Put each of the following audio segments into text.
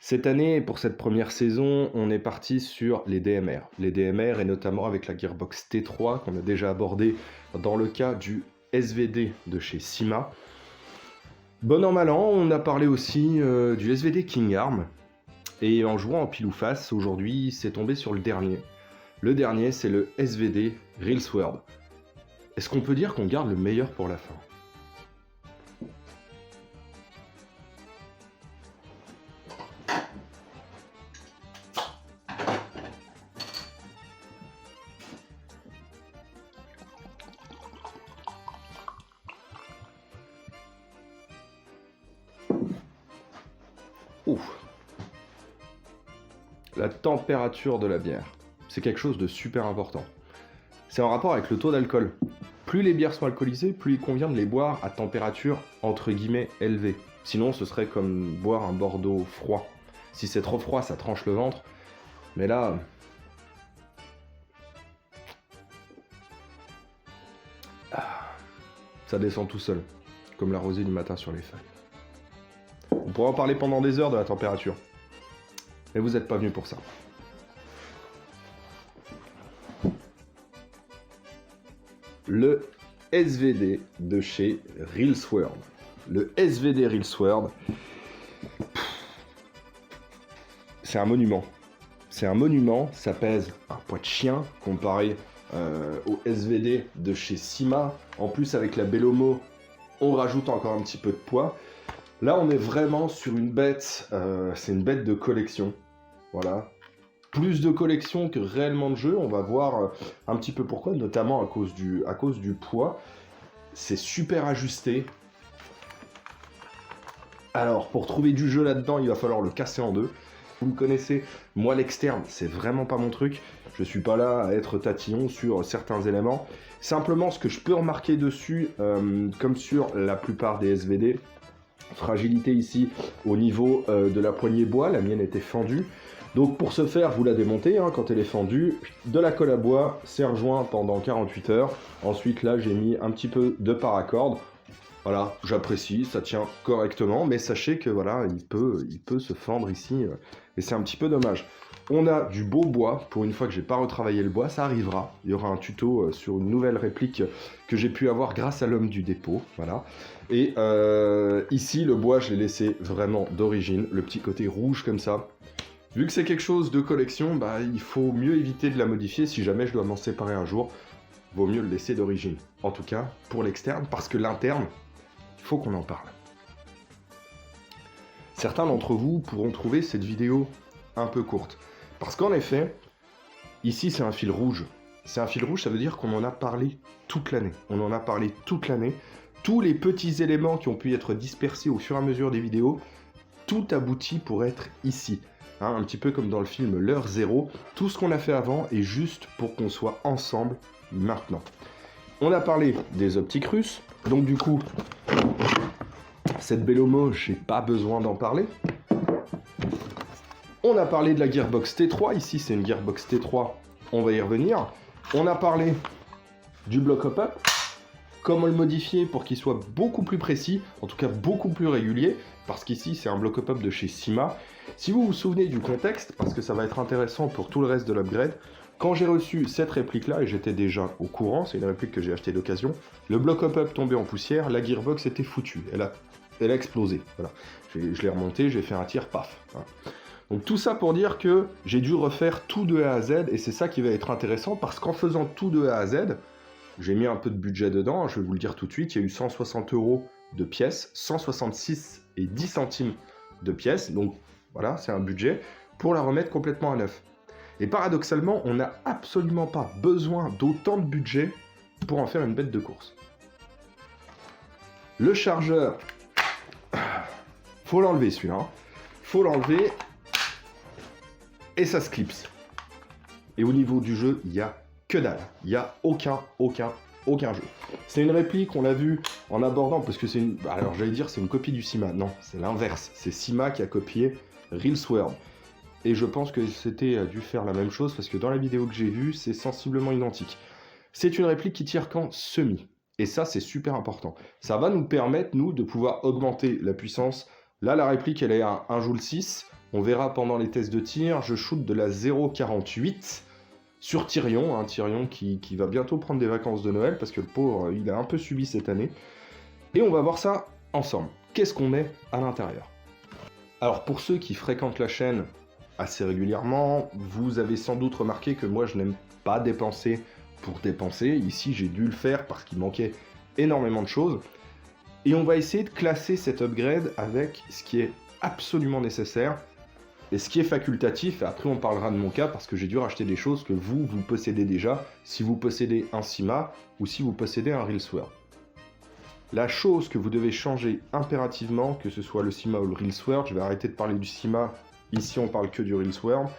Cette année, pour cette première saison, on est parti sur les DMR. Les DMR et notamment avec la Gearbox T3 qu'on a déjà abordé dans le cas du SVD de chez Cyma. Bon an mal an, on a parlé aussi du SVD King Arm. Et en jouant en pile ou face, aujourd'hui, c'est tombé sur le dernier. Le dernier, c'est le SVD Real Sword. Est-ce qu'on peut dire qu'on garde le meilleur pour la fin ? Ouf. La température de la bière, c'est quelque chose de super important. C'est en rapport avec le taux d'alcool. Plus les bières sont alcoolisées, plus il convient de les boire à température entre guillemets élevée. Sinon, ce serait comme boire un Bordeaux froid. Si c'est trop froid, ça tranche le ventre. Mais là... ça descend tout seul, comme la rosée du matin sur les feuilles. On pourra en parler pendant des heures de la température. Mais vous n'êtes pas venu pour ça. Le SVD de chez Real Sword. Le SVD Real Sword, c'est un monument. C'est un monument, ça pèse un poids de chien comparé au SVD de chez Cyma. En plus, avec la Bellomo, on rajoute encore un petit peu de poids. Là, on est vraiment sur une bête, c'est une bête de collection. Voilà. Plus de collection que réellement de jeu, on va voir un petit peu pourquoi, notamment à cause du poids. C'est super ajusté. Alors, pour trouver du jeu là-dedans, il va falloir le casser en deux. Vous me connaissez, moi l'externe, c'est vraiment pas mon truc. Je suis pas là à être tatillon sur certains éléments. Simplement, ce que je peux remarquer dessus, comme sur la plupart des SVD, fragilité ici au niveau de la poignée bois, la mienne était fendue. Donc pour ce faire, vous la démontez quand elle est fendue, de la colle à bois, serre joint pendant 48 heures. Ensuite là, j'ai mis un petit peu de paracorde. Voilà, j'apprécie, ça tient correctement, mais sachez que voilà, il peut se fendre ici, et c'est un petit peu dommage. On a du beau bois, pour une fois que j'ai pas retravaillé le bois, ça arrivera. Il y aura un tuto sur une nouvelle réplique que j'ai pu avoir grâce à l'homme du dépôt, voilà. Et ici, le bois, je l'ai laissé vraiment d'origine, le petit côté rouge comme ça. Vu que c'est quelque chose de collection, bah, il faut mieux éviter de la modifier si jamais je dois m'en séparer un jour. Vaut mieux le laisser d'origine. En tout cas, pour l'externe, parce que l'interne, il faut qu'on en parle. Certains d'entre vous pourront trouver cette vidéo un peu courte. Parce qu'en effet, ici c'est un fil rouge. C'est un fil rouge, ça veut dire qu'on en a parlé toute l'année. On en a parlé toute l'année. Tous les petits éléments qui ont pu être dispersés au fur et à mesure des vidéos, tout aboutit pour être ici. Un petit peu comme dans le film L'heure zéro. Tout ce qu'on a fait avant est juste pour qu'on soit ensemble maintenant. On a parlé des optiques russes. Donc du coup, cette Bellomo, j'ai pas besoin d'en parler. On a parlé de la Gearbox T3, ici c'est une Gearbox T3, on va y revenir. On a parlé du block hop-up, comment le modifier pour qu'il soit beaucoup plus précis, en tout cas beaucoup plus régulier, parce qu'ici c'est un block hop-up de chez Cyma. Si vous vous souvenez du contexte, parce que ça va être intéressant pour tout le reste de l'upgrade, quand j'ai reçu cette réplique-là, et j'étais déjà au courant, c'est une réplique que j'ai achetée d'occasion, le block hop-up tombait en poussière, la Gearbox était foutue, elle a explosé. Voilà. Je l'ai remonté, j'ai fait un tir, paf. Voilà. Donc tout ça pour dire que j'ai dû refaire tout de A à Z, et c'est ça qui va être intéressant, parce qu'en faisant tout de A à Z, j'ai mis un peu de budget dedans, je vais vous le dire tout de suite, il y a eu 160 € de pièces, 166 et 10 centimes de pièces, donc voilà, c'est un budget, pour la remettre complètement à neuf. Et paradoxalement, on n'a absolument pas besoin d'autant de budget pour en faire une bête de course. Le chargeur, faut l'enlever celui-là, faut l'enlever, et ça se clipse. Et au niveau du jeu, il n'y a que dalle. Il n'y a aucun jeu. C'est une réplique, on l'a vu en abordant, parce que c'est une... Alors j'allais dire c'est une copie du Cyma. Non, c'est l'inverse. C'est Cyma qui a copié Real Sword. Et je pense que c'était dû faire la même chose, parce que dans la vidéo que j'ai vue, c'est sensiblement identique. C'est une réplique qui tire qu'en semi. Et ça, c'est super important. Ça va nous permettre, nous, de pouvoir augmenter la puissance. Là, la réplique, elle est à 1,6 Joule. On verra pendant les tests de tir, je shoot de la 0,48 sur Tyrion, un Tyrion qui va bientôt prendre des vacances de Noël, parce que le pauvre, il a un peu subi cette année. Et on va voir ça ensemble. Qu'est-ce qu'on met à l'intérieur? Alors pour ceux qui fréquentent la chaîne assez régulièrement, vous avez sans doute remarqué que moi je n'aime pas dépenser pour dépenser. Ici j'ai dû le faire parce qu'il manquait énormément de choses. Et on va essayer de classer cet upgrade avec ce qui est absolument nécessaire et ce qui est facultatif. Et après on parlera de mon cas parce que j'ai dû racheter des choses que vous possédez déjà, si vous possédez un Sima ou si vous possédez un Real Sword. La chose que vous devez changer impérativement, que ce soit le Sima ou le Real Sword, je vais arrêter de parler du Sima, ici on parle que du Real Sword,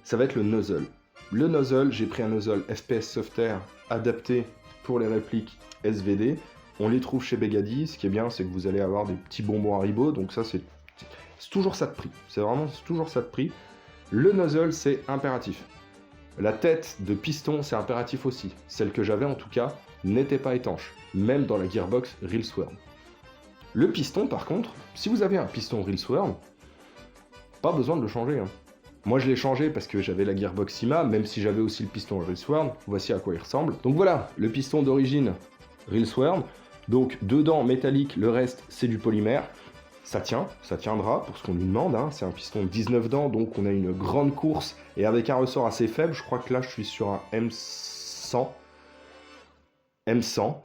ça va être le nozzle. Le nozzle, j'ai pris un nozzle FPS Softair adapté pour les répliques SVD. On les trouve chez Begady. Ce qui est bien, c'est que vous allez avoir des petits bonbons Haribo, donc ça c'est toujours ça de prix. C'est vraiment toujours ça de prix. Le nozzle, c'est impératif. La tête de piston, c'est impératif aussi. Celle que j'avais en tout cas n'était pas étanche, même dans la gearbox Real Sword. Le piston, par contre, si vous avez un piston Real Sword, pas besoin de le changer. Moi, je l'ai changé parce que j'avais la gearbox Sima, même si j'avais aussi le piston Real Sword. Voici à quoi il ressemble. Donc voilà, le piston d'origine Real Sword. Donc dedans métallique, le reste c'est du polymère. Ça tient, ça tiendra pour ce qu'on lui demande. C'est un piston de 19 dents, donc on a une grande course et avec un ressort assez faible. Je crois que là je suis sur un M100.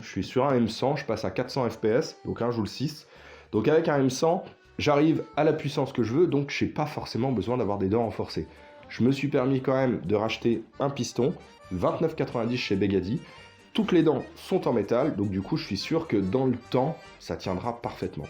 Je suis sur un M100, je passe à 400 fps, donc je joue le 6. Donc avec un M100, j'arrive à la puissance que je veux, donc je n'ai pas forcément besoin d'avoir des dents renforcées. Je me suis permis quand même de racheter un piston, 29,90 chez Begady. Toutes les dents sont en métal, donc du coup je suis sûr que dans le temps, ça tiendra parfaitement.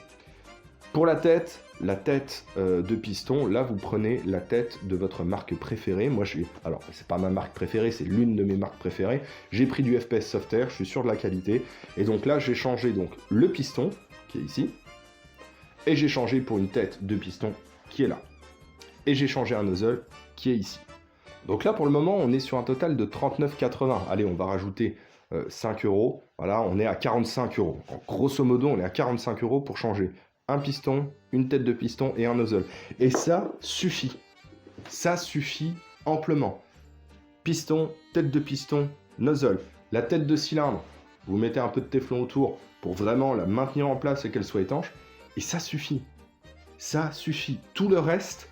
Pour la tête de piston, là vous prenez la tête de votre marque préférée. Moi alors c'est pas ma marque préférée, c'est l'une de mes marques préférées. J'ai pris du FPS Softair, je suis sûr de la qualité. Et donc là j'ai changé donc le piston, qui est ici. Et j'ai changé pour une tête de piston qui est là. Et j'ai changé un nozzle qui est ici. Donc là pour le moment on est sur un total de 39,80. Allez, on va rajouter 5 €. Voilà, on est à 45 €. Grosso modo on est à 45 € pour changer un piston, une tête de piston et un nozzle. Et ça suffit. Ça suffit amplement. Piston, tête de piston, nozzle. La tête de cylindre, vous mettez un peu de téflon autour pour vraiment la maintenir en place et qu'elle soit étanche. Et ça suffit. Ça suffit. Tout le reste,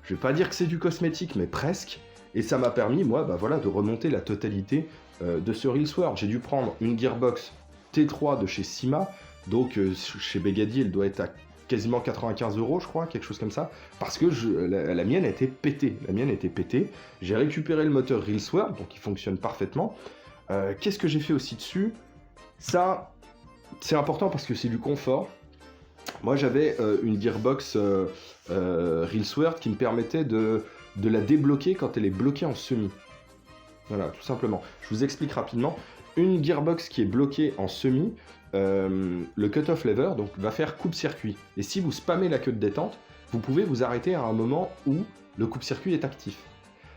je vais pas dire que c'est du cosmétique, mais presque. Et ça m'a permis, moi, de remonter la totalité de ce Real Sword. J'ai dû prendre une gearbox T3 de chez Sima. Donc chez Begady, elle doit être à quasiment 95 €, je crois, quelque chose comme ça. Parce que la mienne était pétée. La mienne était pétée. J'ai récupéré le moteur Real Sword, donc il fonctionne parfaitement. Qu'est-ce que j'ai fait aussi dessus? Ça, c'est important parce que c'est du confort. Moi, j'avais une gearbox Real Sword qui me permettait de la débloquer quand elle est bloquée en semi. Voilà, tout simplement. Je vous explique rapidement. Une gearbox qui est bloquée en semi, le cut-off lever donc, va faire coupe-circuit. Et si vous spammez la queue de détente, vous pouvez vous arrêter à un moment où le coupe-circuit est actif.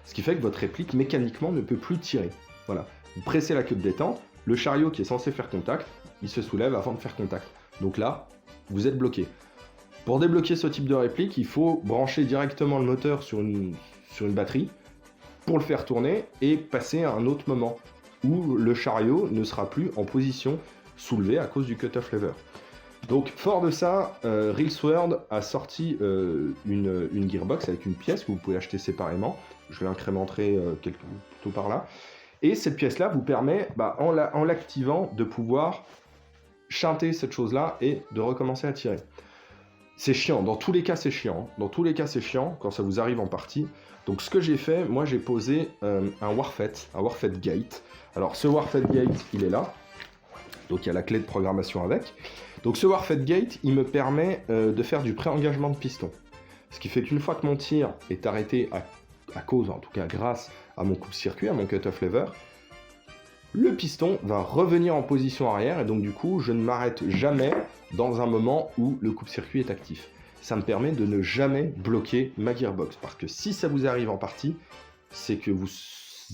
Ce qui fait que votre réplique, mécaniquement, ne peut plus tirer. Voilà. Vous pressez la queue de détente, le chariot qui est censé faire contact, il se soulève avant de faire contact. Donc là, vous êtes bloqué. Pour débloquer ce type de réplique, il faut brancher directement le moteur sur une batterie pour le faire tourner et passer à un autre moment où le chariot ne sera plus en position soulevée à cause du cut-off lever. Donc fort de ça, Real Sword a sorti une gearbox avec une pièce que vous pouvez acheter séparément. Je l'incrémenterai plutôt par là. Et cette pièce-là vous permet, en l'activant, de pouvoir chanter cette chose-là et de recommencer à tirer. C'est chiant, dans tous les cas c'est chiant. Dans tous les cas c'est chiant quand ça vous arrive en partie. Donc ce que j'ai fait, moi j'ai posé un Warfet Gate. Alors ce Warfet Gate, il est là. Donc il y a la clé de programmation avec. Donc ce Warfet Gate, il me permet de faire du pré-engagement de piston. Ce qui fait qu'une fois que mon tir est arrêté à cause, en tout cas grâce à mon coupe-circuit, à mon cut-off lever, le piston va revenir en position arrière et donc du coup je ne m'arrête jamais dans un moment où le coupe-circuit est actif. Ça me permet de ne jamais bloquer ma gearbox parce que si ça vous arrive en partie, c'est que vous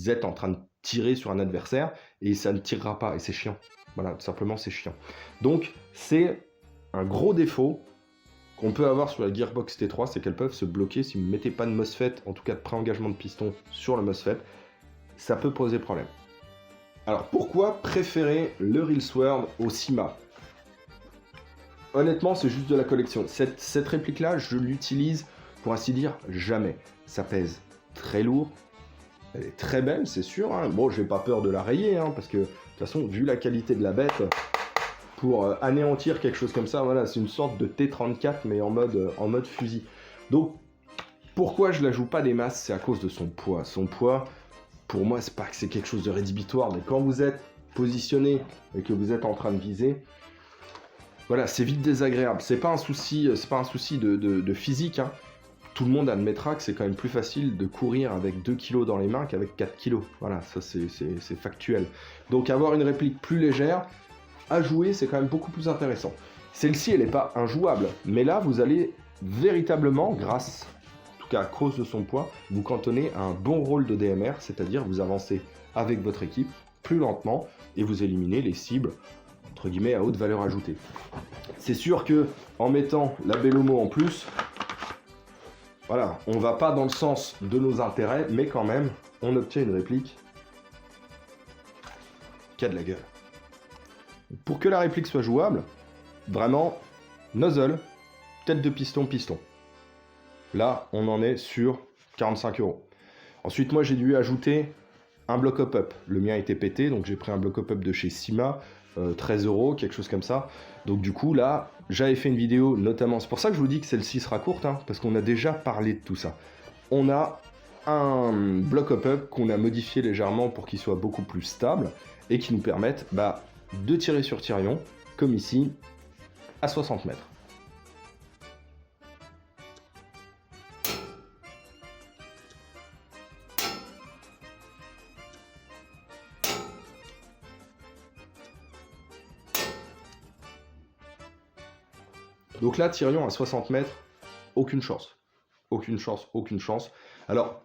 êtes en train de tirer sur un adversaire et ça ne tirera pas et c'est chiant. Voilà, tout simplement c'est chiant. Donc c'est un gros défaut qu'on peut avoir sur la Gearbox T3, c'est qu'elles peuvent se bloquer si vous ne mettez pas de MOSFET, en tout cas de pré-engagement de piston sur le MOSFET. Ça peut poser problème. Alors pourquoi préférer le Reelsword au CIMA? Honnêtement, c'est juste de la collection. Cette réplique-là, je l'utilise, pour ainsi dire, jamais. Ça pèse très lourd. Elle est très belle, c'est sûr. Hein. Bon, j'ai pas peur de la rayer, hein, parce que, de toute façon, vu la qualité de la bête, pour anéantir quelque chose comme ça, voilà, c'est une sorte de T34, mais en mode fusil. Donc, pourquoi je la joue pas des masses? C'est à cause de son poids. Son poids, pour moi, c'est pas que c'est quelque chose de rédhibitoire, mais quand vous êtes positionné et que vous êtes en train de viser, voilà, c'est vite désagréable. C'est pas un souci de physique. Hein. Tout le monde admettra que c'est quand même plus facile de courir avec 2 kg dans les mains qu'avec 4 kg. Voilà, ça c'est factuel. Donc avoir une réplique plus légère, à jouer, c'est quand même beaucoup plus intéressant. Celle-ci, elle n'est pas injouable, mais là, vous allez véritablement, grâce, en tout cas à cause de son poids, vous cantonner à un bon rôle de DMR, c'est-à-dire vous avancez avec votre équipe plus lentement et vous éliminez les cibles entre guillemets à haute valeur ajoutée. C'est sûr que en mettant la Bellomo en plus, voilà, on va pas dans le sens de nos intérêts, mais quand même, on obtient une réplique qui a de la gueule. Pour que la réplique soit jouable, vraiment, nozzle, tête de piston, piston. Là, on en est sur 45 €. Ensuite, moi, j'ai dû ajouter un bloc hop-up. Le mien était pété, donc j'ai pris un bloc hop-up de chez Cima, 13 €, quelque chose comme ça. Donc du coup, là, j'avais fait une vidéo, notamment, c'est pour ça que je vous dis que celle-ci sera courte, hein, parce qu'on a déjà parlé de tout ça. On a un bloc hop-up qu'on a modifié légèrement pour qu'il soit beaucoup plus stable, et qui nous permette de tirer sur Tyrion, comme ici, à 60 mètres. Donc là, Tyrion à 60 mètres, aucune chance. Aucune chance, aucune chance. Alors,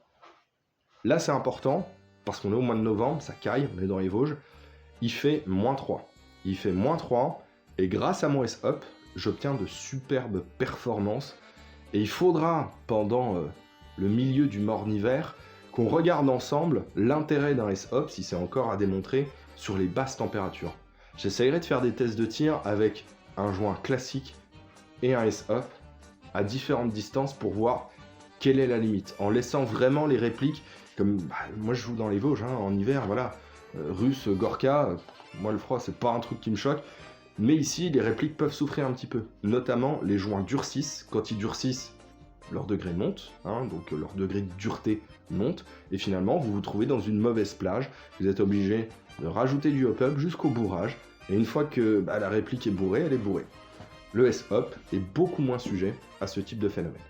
là c'est important, parce qu'on est au mois de novembre, ça caille, on est dans les Vosges, il fait -3. Il fait -3, et grâce à mon S-Up, j'obtiens de superbes performances. Et il faudra, pendant le milieu du morne-hiver, qu'on regarde ensemble l'intérêt d'un S-Up, si c'est encore à démontrer, sur les basses températures. J'essayerai de faire des tests de tir avec un joint classique et un S-Up à différentes distances pour voir quelle est la limite, en laissant vraiment les répliques, comme moi je joue dans les Vosges, hein, en hiver, voilà, Russe, Gorka, moi le froid c'est pas un truc qui me choque, mais ici les répliques peuvent souffrir un petit peu, notamment les joints durcissent, quand ils durcissent, leur degré monte, hein, donc leur degré de dureté monte, et finalement vous vous trouvez dans une mauvaise plage, vous êtes obligé de rajouter du hop-up jusqu'au bourrage, et une fois que la réplique est bourrée, elle est bourrée. Le S-Up est beaucoup moins sujet à ce type de phénomène.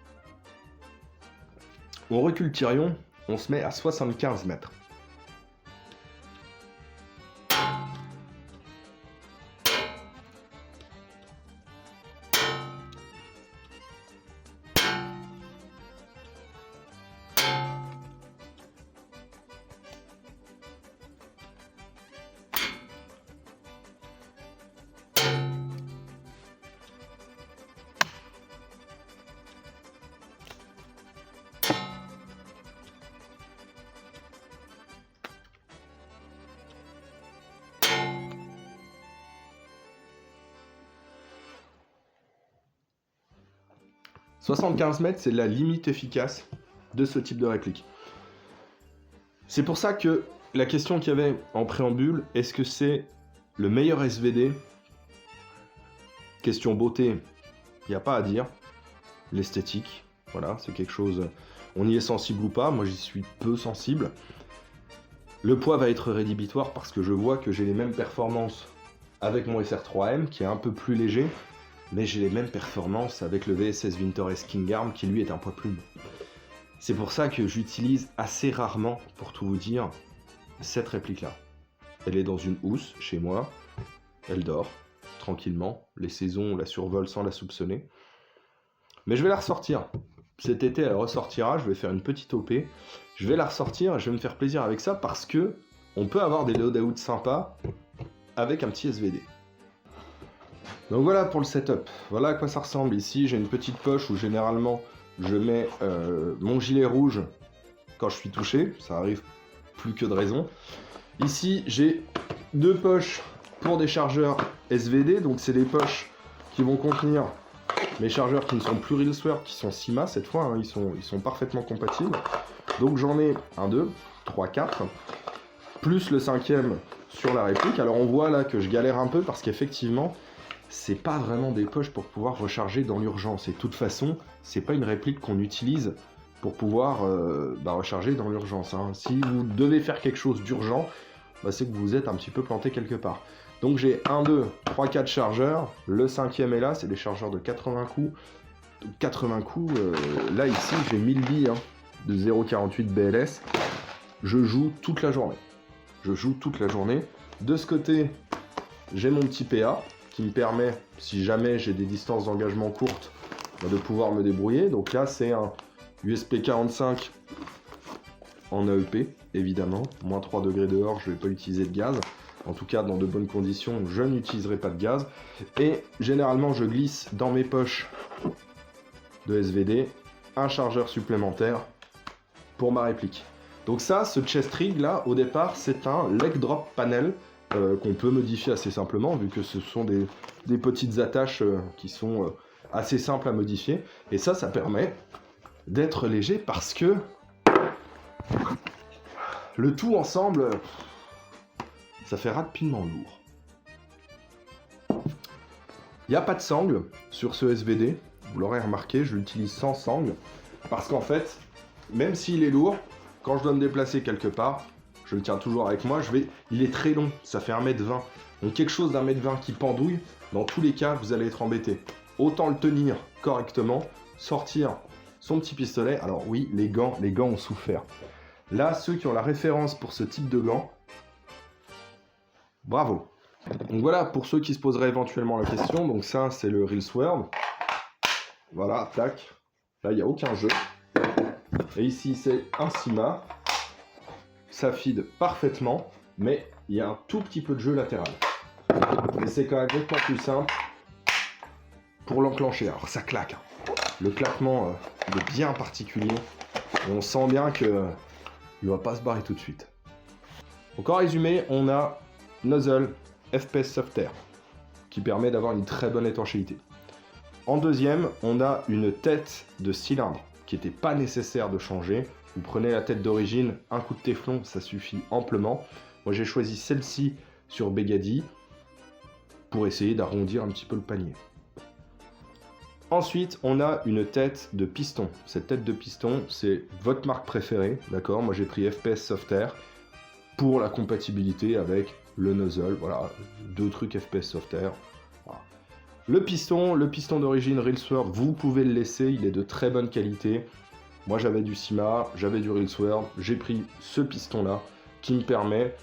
On recule Tyrion, on se met à 75 mètres. « 75 mètres, c'est la limite efficace de ce type de réplique. C'est pour ça que la question qu'il y avait en préambule, est-ce que c'est le meilleur SVD? Question beauté, il n'y a pas à dire. L'esthétique, voilà, c'est quelque chose... On y est sensible ou pas, moi j'y suis peu sensible. Le poids va être rédhibitoire parce que je vois que j'ai les mêmes performances avec mon SR3M, qui est un peu plus léger, mais j'ai les mêmes performances avec le VSS Winter King Arm, qui lui est un poids plume. C'est pour ça que j'utilise assez rarement, pour tout vous dire, cette réplique-là. Elle est dans une housse, chez moi, elle dort, tranquillement, les saisons la survolent sans la soupçonner. Mais je vais la ressortir. Cet été, elle ressortira, je vais faire une petite OP, je vais la ressortir et je vais me faire plaisir avec ça parce que on peut avoir des loadouts sympas avec un petit SVD. Donc voilà pour le setup, voilà à quoi ça ressemble. Ici j'ai une petite poche où généralement je mets mon gilet rouge quand je suis touché, ça arrive plus que de raison. Ici j'ai 2 poches pour des chargeurs SVD, donc c'est des poches qui vont contenir mes chargeurs qui ne sont plus RealSword, qui sont Syma cette fois, hein, ils sont parfaitement compatibles. Donc j'en ai 1, 2, 3, 4, plus le 5e sur la réplique. Alors on voit là que je galère un peu parce qu'effectivement, c'est pas vraiment des poches pour pouvoir recharger dans l'urgence. Et de toute façon, c'est pas une réplique qu'on utilise pour pouvoir recharger dans l'urgence. Hein. Si vous devez faire quelque chose d'urgent, c'est que vous êtes un petit peu planté quelque part. Donc j'ai 1, 2, 3, 4 chargeurs. Le 5e est là, c'est des chargeurs de 80 coups. 80 coups, là ici j'ai 1000 billes hein, de 0,48 BLS. Je joue toute la journée. De ce côté, j'ai mon petit PA qui me permet, si jamais j'ai des distances d'engagement courtes, de pouvoir me débrouiller. Donc là, c'est un USP 45 en AEP, évidemment. Moins 3 degrés dehors, je ne vais pas utiliser de gaz. En tout cas, dans de bonnes conditions, je n'utiliserai pas de gaz. Et généralement, je glisse dans mes poches de SVD un chargeur supplémentaire pour ma réplique. Donc ça, ce chest rig là, au départ, c'est un leg drop panel qu'on peut modifier assez simplement, vu que ce sont des petites attaches qui sont assez simples à modifier. Et ça permet d'être léger parce que le tout ensemble, ça fait rapidement lourd. Il n'y a pas de sangle sur ce SVD, vous l'aurez remarqué, je l'utilise sans sangle, parce qu'en fait, même s'il est lourd, quand je dois me déplacer quelque part, je le tiens toujours avec moi, il est très long, ça fait 1m20. Donc quelque chose d'1m20 qui pendouille, dans tous les cas, vous allez être embêté. Autant le tenir correctement, sortir son petit pistolet. Alors oui, les gants ont souffert. Là, ceux qui ont la référence pour ce type de gants, bravo. Donc voilà, pour ceux qui se poseraient éventuellement la question, donc ça, c'est le RealSword. Voilà, tac. Là, il n'y a aucun jeu. Et ici, c'est un Syma. Ça feed parfaitement, mais il y a un tout petit peu de jeu latéral. Mais c'est quand même nettement plus simple pour l'enclencher. Alors ça claque. Hein. Le claquement est bien particulier. Et on sent bien qu'il ne va pas se barrer tout de suite. Donc en résumé, on a Nozzle FPS Soft Air qui permet d'avoir une très bonne étanchéité. En deuxième, on a une tête de cylindre qui n'était pas nécessaire de changer. Vous prenez la tête d'origine, un coup de téflon, ça suffit amplement. Moi j'ai choisi celle-ci sur Begady pour essayer d'arrondir un petit peu le panier. Ensuite, on a une tête de piston. Cette tête de piston, c'est votre marque préférée, d'accord? Moi j'ai pris FPS Soft Air pour la compatibilité avec le nozzle. Voilà, 2 trucs FPS Soft Air. Voilà. Le piston d'origine RealSword, vous pouvez le laisser, il est de très bonne qualité. Moi j'avais du Syma, j'avais du RealSword, j'ai pris ce piston-là qui me permet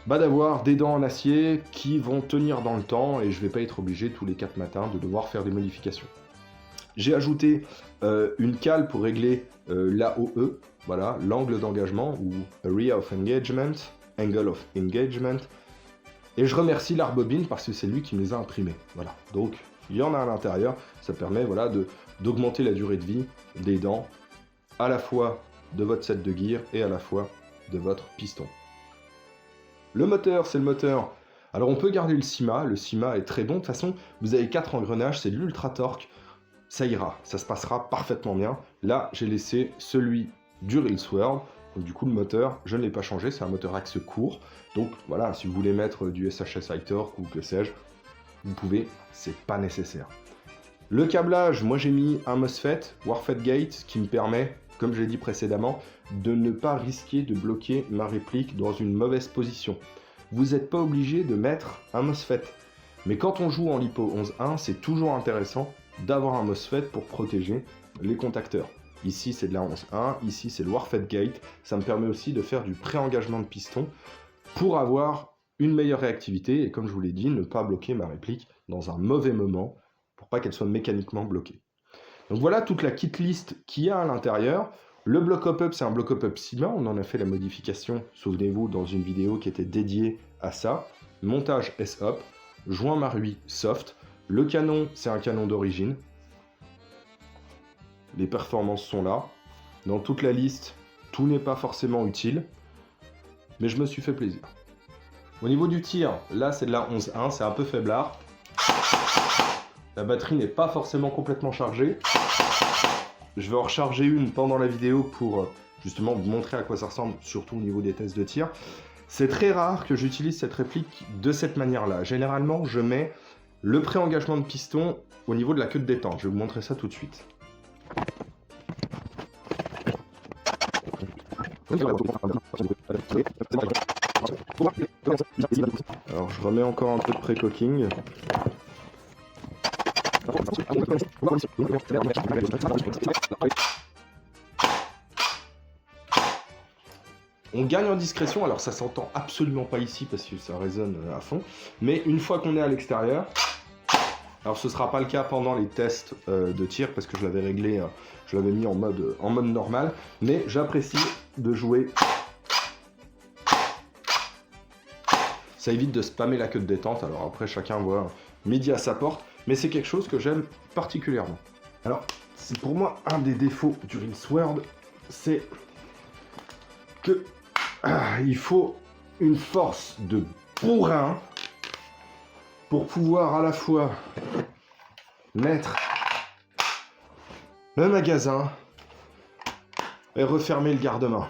d'avoir des dents en acier qui vont tenir dans le temps et je ne vais pas être obligé tous les 4 matins de devoir faire des modifications. J'ai ajouté une cale pour régler l'AOE, voilà, l'angle d'engagement ou Area of Engagement, Angle of Engagement. Et je remercie l'Arbobine parce que c'est lui qui me les a imprimés. Voilà, donc il y en a à l'intérieur, ça permet voilà, d'augmenter la durée de vie des dents à la fois de votre set de gear et à la fois de votre piston. Le moteur, c'est le moteur. Alors on peut garder le Syma est très bon. De toute façon, vous avez 4 engrenages, c'est de l'ultra torque. Ça ira, ça se passera parfaitement bien. Là, j'ai laissé celui du RealSword. Donc du coup, le moteur, je ne l'ai pas changé, c'est un moteur axe court. Donc voilà, si vous voulez mettre du SHS High Torque ou que sais-je, vous pouvez, c'est pas nécessaire. Le câblage, moi j'ai mis un MOSFET, Warfed Gate, qui me permet, comme je l'ai dit précédemment, de ne pas risquer de bloquer ma réplique dans une mauvaise position. Vous n'êtes pas obligé de mettre un MOSFET. Mais quand on joue en LiPo 11.1, c'est toujours intéressant d'avoir un MOSFET pour protéger les contacteurs. Ici c'est de la 11.1, ici c'est le Warfed Gate. Ça me permet aussi de faire du pré-engagement de piston pour avoir une meilleure réactivité et comme je vous l'ai dit, ne pas bloquer ma réplique dans un mauvais moment pour pas qu'elle soit mécaniquement bloquée. Donc voilà toute la kit list qu'il y a à l'intérieur. Le block hop-up, c'est un block hop-up Syma, on en a fait la modification, souvenez-vous, dans une vidéo qui était dédiée à ça. Montage S-Hop, joint Marui soft. Le canon, c'est un canon d'origine. Les performances sont là. Dans toute la liste, tout n'est pas forcément utile. Mais je me suis fait plaisir. Au niveau du tir, là c'est de la 11.1, c'est un peu faiblard. La batterie n'est pas forcément complètement chargée. Je vais en recharger une pendant la vidéo pour justement vous montrer à quoi ça ressemble, surtout au niveau des tests de tir. C'est très rare que j'utilise cette réplique de cette manière-là. Généralement, je mets le pré-engagement de piston au niveau de la queue de détente. Je vais vous montrer ça tout de suite. Alors je remets encore un peu de pré-cocking. On gagne en discrétion, alors ça s'entend absolument pas ici parce que ça résonne à fond, mais une fois qu'on est à l'extérieur, alors ce sera pas le cas pendant les tests de tir parce que je l'avais réglé, je l'avais mis en mode normal, mais j'apprécie de jouer. Ça évite de spammer la queue de détente, alors après chacun voit midi à sa porte, mais c'est quelque chose que j'aime particulièrement. Alors, c'est pour moi un des défauts du Rilsword, c'est que il faut une force de bourrin pour pouvoir à la fois mettre le magasin et refermer le garde-main.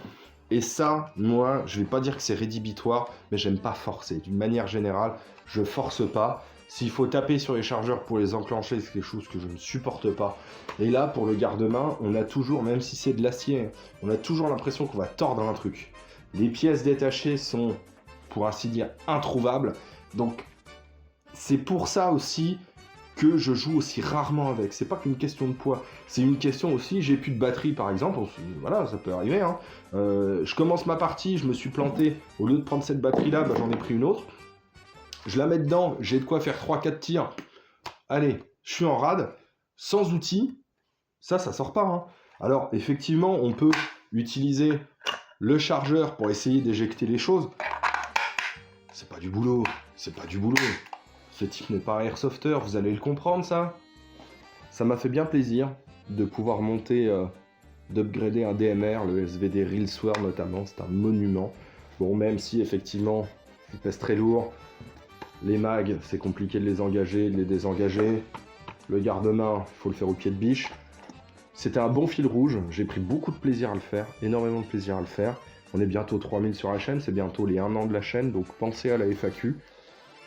Et ça, moi, je vais pas dire que c'est rédhibitoire, mais j'aime pas forcer. D'une manière générale, je force pas. S'il faut taper sur les chargeurs pour les enclencher, c'est quelque chose que je ne supporte pas. Et là, pour le garde-main, on a toujours, même si c'est de l'acier, on a toujours l'impression qu'on va tordre un truc. Les pièces détachées sont, pour ainsi dire, introuvables. Donc, c'est pour ça aussi que je joue aussi rarement avec. C'est pas qu'une question de poids, c'est une question aussi, j'ai plus de batterie par exemple, voilà, ça peut arriver, hein. Je commence ma partie, je me suis planté, au lieu de prendre cette batterie là, bah, j'en ai pris une autre. Je la mets dedans, j'ai de quoi faire 3-4 tirs. Allez, je suis en rade, sans outils, ça sort pas, hein. Alors effectivement, on peut utiliser le chargeur pour essayer d'éjecter les choses. C'est pas du boulot, c'est pas du boulot. Ce type n'est pas un airsofter, vous allez le comprendre ça. Ça m'a fait bien plaisir de pouvoir monter, d'upgrader un DMR, le SVD Rilsword notamment, c'est un monument. Bon, même si effectivement, il pèse très lourd, les mags, c'est compliqué de les engager, de les désengager. Le garde-main, il faut le faire au pied de biche. C'était un bon fil rouge, j'ai pris beaucoup de plaisir à le faire, énormément de plaisir à le faire. On est bientôt 3000 sur la chaîne, c'est bientôt les 1 an de la chaîne, donc pensez à la FAQ.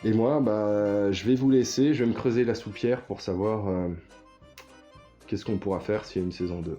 Et moi, bah, je vais vous laisser, je vais me creuser la soupière pour savoir qu'est-ce qu'on pourra faire s'il y a une saison 2.